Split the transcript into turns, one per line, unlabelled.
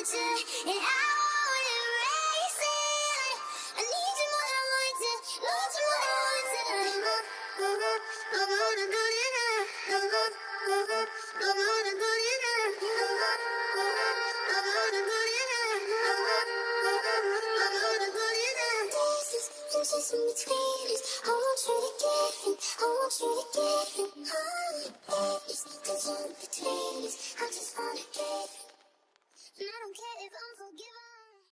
want you, and I won't erase it. I need you more than I want to, need you more than I want to. I wanna go there. I wanna go there. I wanna go there. I wanna go there. This is in between us. I want you to get it. I want you to get it. It's in between us. I just wanna get it. And I don't care if I'm forgiven.